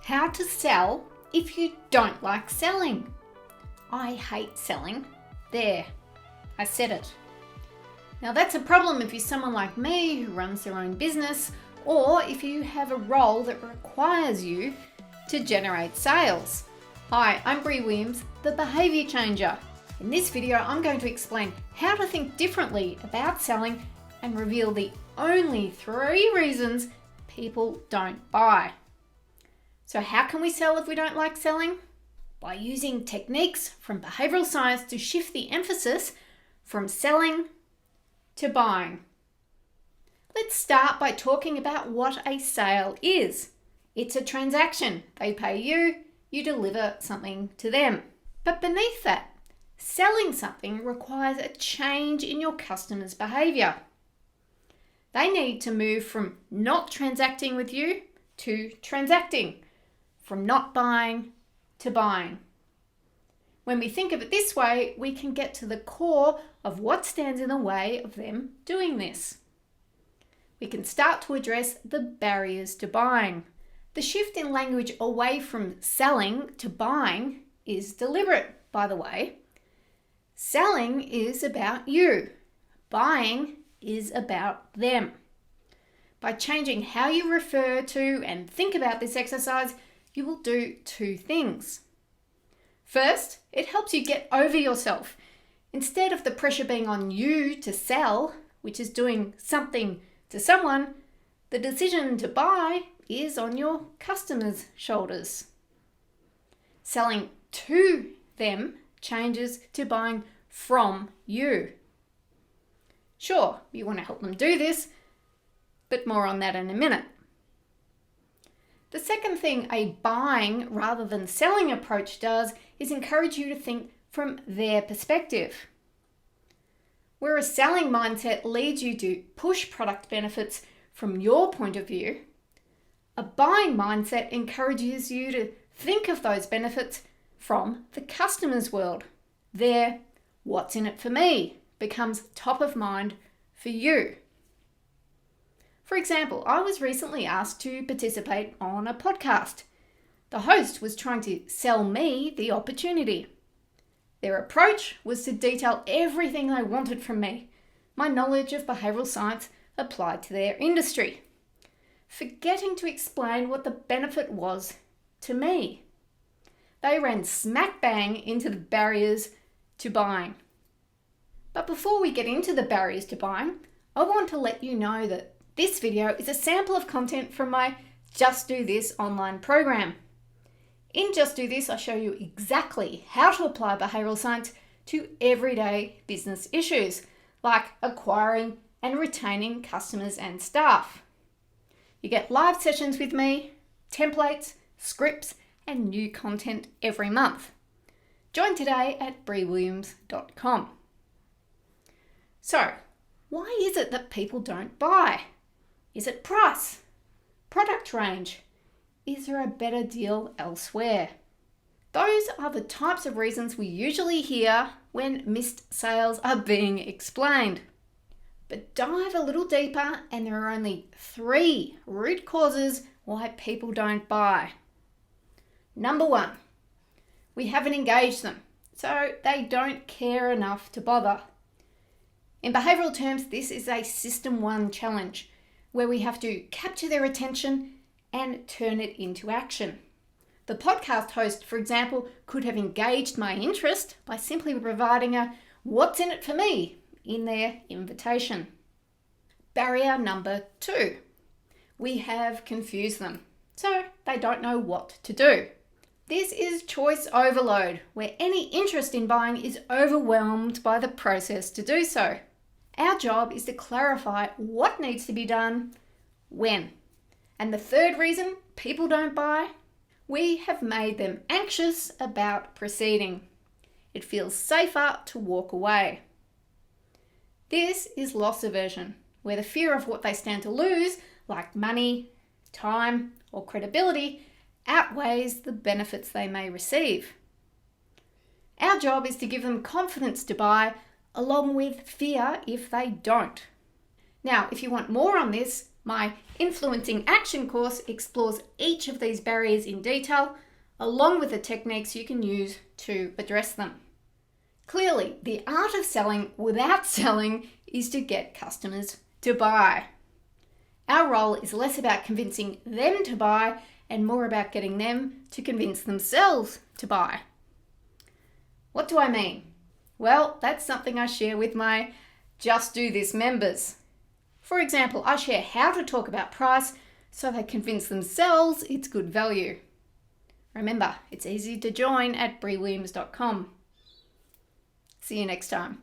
How to sell if you don't like selling. I hate selling. There, I said it. Now that's a problem if you're someone like me who runs their own business, or if you have a role that requires you to generate sales. Hi, I'm Bri Williams, the behaviour changer. In this video, I'm going to explain how to think differently about selling and reveal the only 3 reasons people don't buy. So how can we sell if we don't like selling? By using techniques from behavioural science to shift the emphasis from selling to buying. Let's start by talking about what a sale is. It's a transaction. They pay you, you deliver something to them. But beneath that, selling something requires a change in your customer's behaviour. They need to move from not transacting with you to transacting, from not buying to buying. When we think of it this way, we can get to the core of what stands in the way of them doing this. We can start to address the barriers to buying. The shift in language away from selling to buying is deliberate, by the way. Selling is about you. Buying is about them. By changing how you refer to and think about this exercise, you will do 2 things. First, it helps you get over yourself. Instead of the pressure being on you to sell, which is doing something to someone, the decision to buy is on your customer's shoulders. Selling to them changes to buying from you. Sure, you want to help them do this, but more on that in a minute. The second thing a buying rather than selling approach does is encourage you to think from their perspective. Where a selling mindset leads you to push product benefits from your point of view, a buying mindset encourages you to think of those benefits from the customer's world. Their "what's in it for me" becomes top of mind for you. For example, I was recently asked to participate on a podcast. The host was trying to sell me the opportunity. Their approach was to detail everything they wanted from me, my knowledge of behavioural science applied to their industry, forgetting to explain what the benefit was to me. They ran smack bang into the barriers to buying. But before we get into the barriers to buying, I want to let you know that this video is a sample of content from my Just Do This online program. In Just Do This, I show you exactly how to apply behavioural science to everyday business issues, like acquiring and retaining customers and staff. You get live sessions with me, templates, scripts, and new content every month. Join today at briwilliams.com. So, why is it that people don't buy? Is it price? Product range? Is there a better deal elsewhere? Those are the types of reasons we usually hear when missed sales are being explained. But dive a little deeper and there are only 3 root causes why people don't buy. Number 1, we haven't engaged them, so they don't care enough to bother. In behavioural terms, this is a System 1 challenge, where we have to capture their attention and turn it into action. The podcast host, for example, could have engaged my interest by simply providing a "what's in it for me" in their invitation. Barrier number 2. We have confused them, so they don't know what to do. This is choice overload, where any interest in buying is overwhelmed by the process to do so. Our job is to clarify what needs to be done, when. And the 3rd reason people don't buy, we have made them anxious about proceeding. It feels safer to walk away. This is loss aversion, where the fear of what they stand to lose, like money, time, or credibility, outweighs the benefits they may receive. Our job is to give them confidence to buy, along with fear if they don't. Now, if you want more on this, My Influencing Action course explores each of these barriers in detail, along with the techniques you can use to address them. Clearly, the art of selling without selling is to get customers to buy. Our role is less about convincing them to buy and more about getting them to convince themselves to buy. What do I mean? Well, that's something I share with my Just Do This members. For example, I share how to talk about price so they convince themselves it's good value. Remember, it's easy to join at briwilliams.com. See you next time.